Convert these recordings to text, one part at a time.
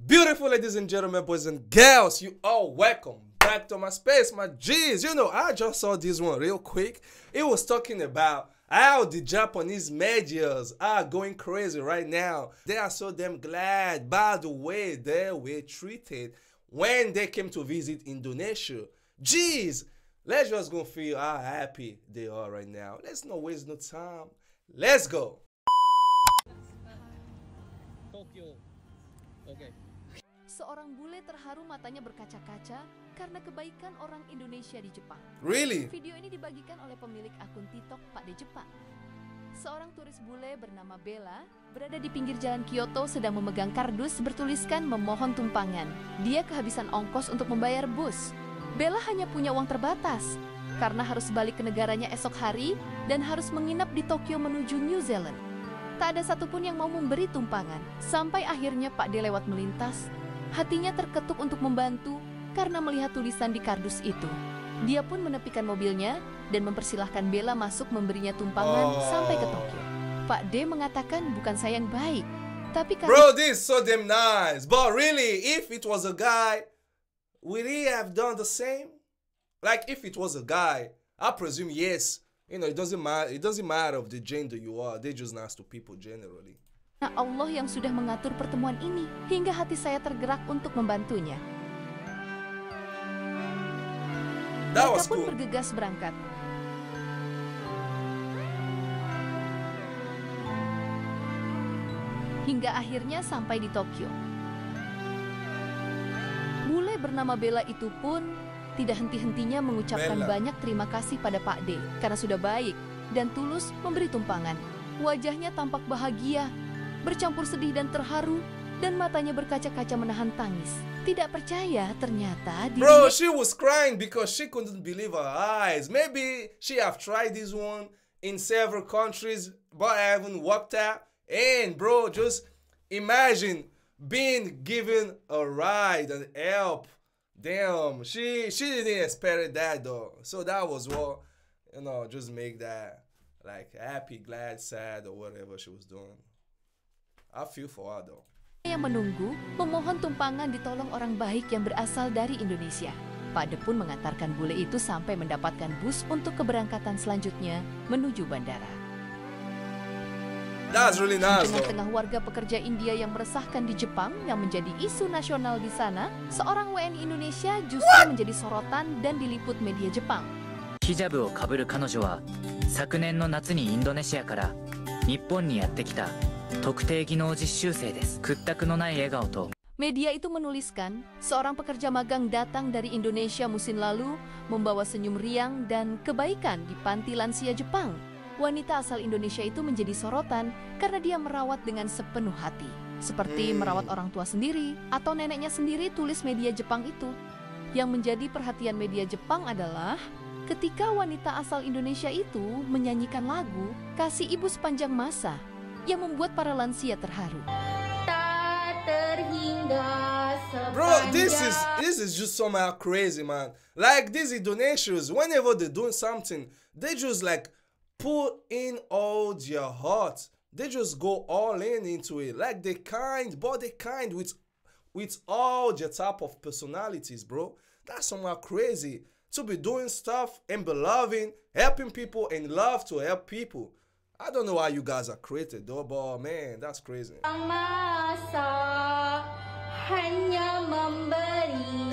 Beautiful ladies and gentlemen, boys and girls, you all welcome back to my space, my G's. You know, I just saw this one real quick. It was talking about how the Japanese medias are going crazy right now. They are so damn glad by the way they were treated when they came to visit Indonesia. G's, let's just go feel how happy they are right now. Let's not waste no time. Let's go. Tokyo. Oke. Seorang bule terharu matanya berkaca-kaca karena kebaikan orang Indonesia di Jepang. Really? Video ini dibagikan oleh pemilik akun TikTok Pak De Jepang. Seorang turis bule bernama Bella berada di pinggir jalan Kyoto sedang memegang kardus bertuliskan memohon tumpangan. Dia kehabisan ongkos untuk membayar bus. Bella hanya punya uang terbatas karena harus balik ke negaranya esok hari dan harus menginap di Tokyo menuju New Zealand. Tak ada satupun yang mau memberi tumpangan. Sampai akhirnya Pak De lewat melintas. Hatinya terketuk untuk membantu karena melihat tulisan di kardus itu. Dia pun menepikan mobilnya dan mempersilahkan Bella masuk memberinya tumpangan sampai ke Tokyo. Pak De mengatakan bukan saya yang baik, tapi karena... Bro, this is so damn nice. But really, if it was a guy, would he have done the same? Like if it was a guy, I presume yes. You know, it doesn't matter of the gender you are. They're just nice to people generally. Allah yang sudah mengatur pertemuan ini hingga hati saya tergerak untuk membantunya. Mereka pun bergegas berangkat. Hingga akhirnya sampai di Tokyo. Bule bernama Bella itu pun tidak henti-hentinya mengucapkan banyak terima kasih pada Pak De karena sudah baik dan tulus memberi tumpangan. Wajahnya tampak bahagia, bercampur sedih dan terharu, dan matanya berkaca-kaca menahan tangis. Tidak percaya ternyata dirinya... Bro, she was crying because she couldn't believe her eyes. Maybe she have tried this one in several countries, but haven't worked out. And bro, just imagine being given a ride and help. Damn, she didn't expect that though. So that was what, you know, just make that like happy, glad, sad, or whatever she was doing. I feel for her though. Yang menunggu, memohon tumpangan ditolong orang baik yang berasal dari Indonesia. Pak De pun mengantarkan bule itu sampai mendapatkan bus untuk keberangkatan selanjutnya menuju bandara. That's really nice though. Di tengah warga pekerja India yang meresahkan di Jepang yang menjadi isu nasional di sana, seorang WNI Indonesia justru menjadi sorotan dan diliput media Jepang. Hijabをかぶる彼女は昨年の夏にインドネシアから日本にやってきた特定技能実習生です。屈託のない笑顔と Media itu menuliskan, seorang pekerja magang datang dari Indonesia musim lalu membawa senyum riang dan kebaikan di panti lansia Jepang. Wanita asal Indonesia itu menjadi sorotan karena dia merawat dengan sepenuh hati. Seperti merawat orang tua sendiri atau neneknya sendiri, tulis media Jepang itu. Yang menjadi perhatian media Jepang adalah ketika wanita asal Indonesia itu menyanyikan lagu Kasih Ibu Sepanjang Masa yang membuat para lansia terharu. Bro, this is just somehow crazy, man. Like these Indonesians, whenever they're doing something, they just like put in all their heart. They just go all into it. Like they kind, but they kind with all their type of personalities, bro. That's somehow crazy to be doing stuff and be loving, helping people and love to help people. I don't know how you guys are created though, but man, that's crazy.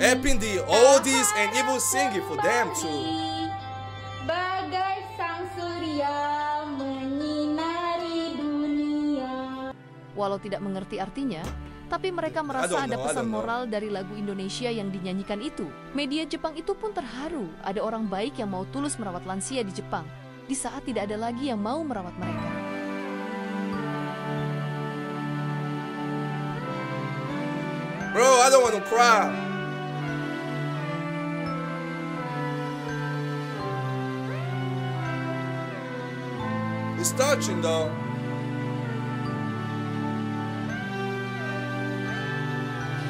Helping the oldies and even singing for them too. Walau tidak mengerti artinya, tapi mereka merasa ada pesan moral dari lagu Indonesia yang dinyanyikan itu. Media Jepang itu pun terharu, ada orang baik yang mau tulus merawat lansia di Jepang, di saat tidak ada lagi yang mau merawat mereka. Bro, I don't want to cry. It's touching though.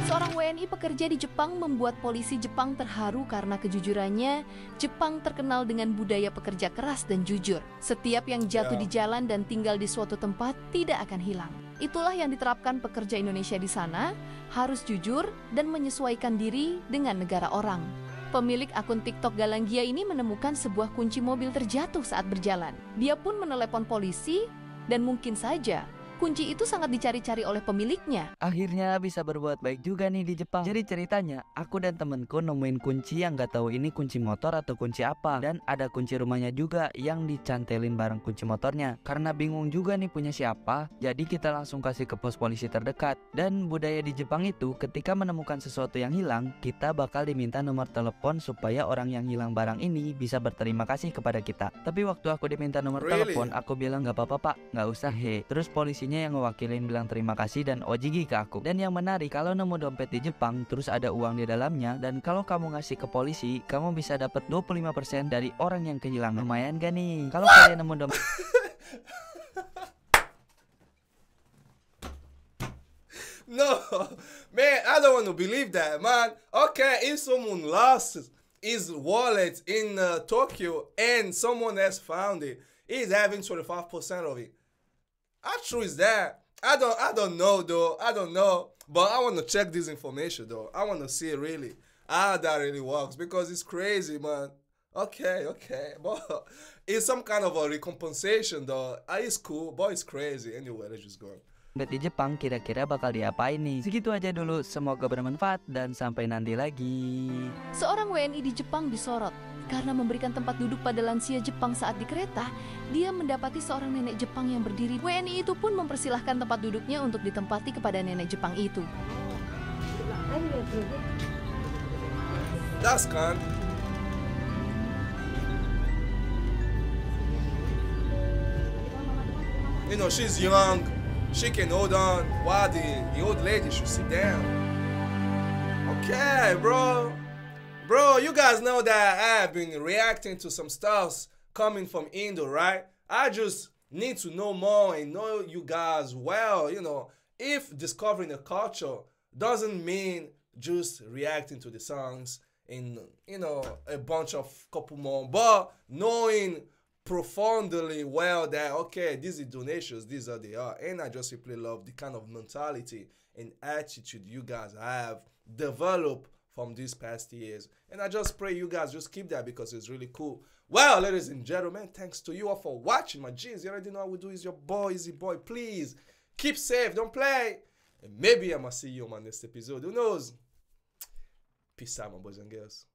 Seorang WNI pekerja di Jepang membuat polisi Jepang terharu karena kejujurannya. Jepang terkenal dengan budaya pekerja keras dan jujur. Setiap yang jatuh di jalan dan tinggal di suatu tempat tidak akan hilang. Itulah yang diterapkan pekerja Indonesia di sana, harus jujur dan menyesuaikan diri dengan negara orang. Pemilik akun TikTok Galanggia ini menemukan sebuah kunci mobil terjatuh saat berjalan. Dia pun menelepon polisi dan mungkin saja kunci itu sangat dicari-cari oleh pemiliknya. Akhirnya bisa berbuat baik juga nih di Jepang. Jadi ceritanya, aku dan temenku nemuin kunci yang gak tahu ini kunci motor atau kunci apa. Dan ada kunci rumahnya juga yang dicantelin bareng kunci motornya. Karena bingung juga nih punya siapa, jadi kita langsung kasih ke pos polisi terdekat. Dan budaya di Jepang itu, ketika menemukan sesuatu yang hilang, kita bakal diminta nomor telepon supaya orang yang hilang barang ini bisa berterima kasih kepada kita. Tapi waktu aku diminta nomor telepon, aku bilang gak apa-apa pak, gak usah he. Terus polisi yang ngewakilin bilang terima kasih dan ojigi ke aku. Dan yang menarik, kalau nemu dompet di Jepang terus ada uang di dalamnya, dan kalau kamu ngasih ke polisi, kamu bisa dapat 25% dari orang yang kehilangan. Lumayan gak nih? Kalau kalian nemu dompet No, man, I don't want to believe that, man. Okay, if someone lost his wallet in Tokyo and someone else found it, he's having 25% of it. How true is that? I don't know though. I don't know. But I want to check this information though. I want to see really how that really works because it's crazy, man. Okay. But it's some kind of a recompensation though. It's cool, but it's crazy. Anyway, let's just go. di Jepang kira-kira bakal diapain nih? Segitu aja dulu, semoga bermanfaat dan sampai nanti lagi. Seorang WNI di Jepang disorot karena memberikan tempat duduk pada lansia Jepang saat di kereta. Dia mendapati seorang nenek Jepang yang berdiri. WNI itu pun mempersilahkan tempat duduknya untuk ditempati kepada nenek Jepang itu. That's kind. You know, she's young. She can hold on while the old lady should sit down. Okay, bro. Bro, you guys know that I have been reacting to some stuff coming from Indo, right? I just need to know more and know you guys well. You know, if discovering a culture doesn't mean just reacting to the songs in, you know, a bunch of couple more, but knowing profoundly well that, okay, these are donations, these are they are. And I just simply love the kind of mentality and attitude you guys have developed from these past years. And I just pray you guys just keep that because it's really cool. Well, ladies and gentlemen, thanks to you all for watching. My G's, you already know how we do. Is your boy, Easy Boy. Please keep safe, don't play. And maybe I'm gonna see you on my next episode. Who knows? Peace out, my boys and girls.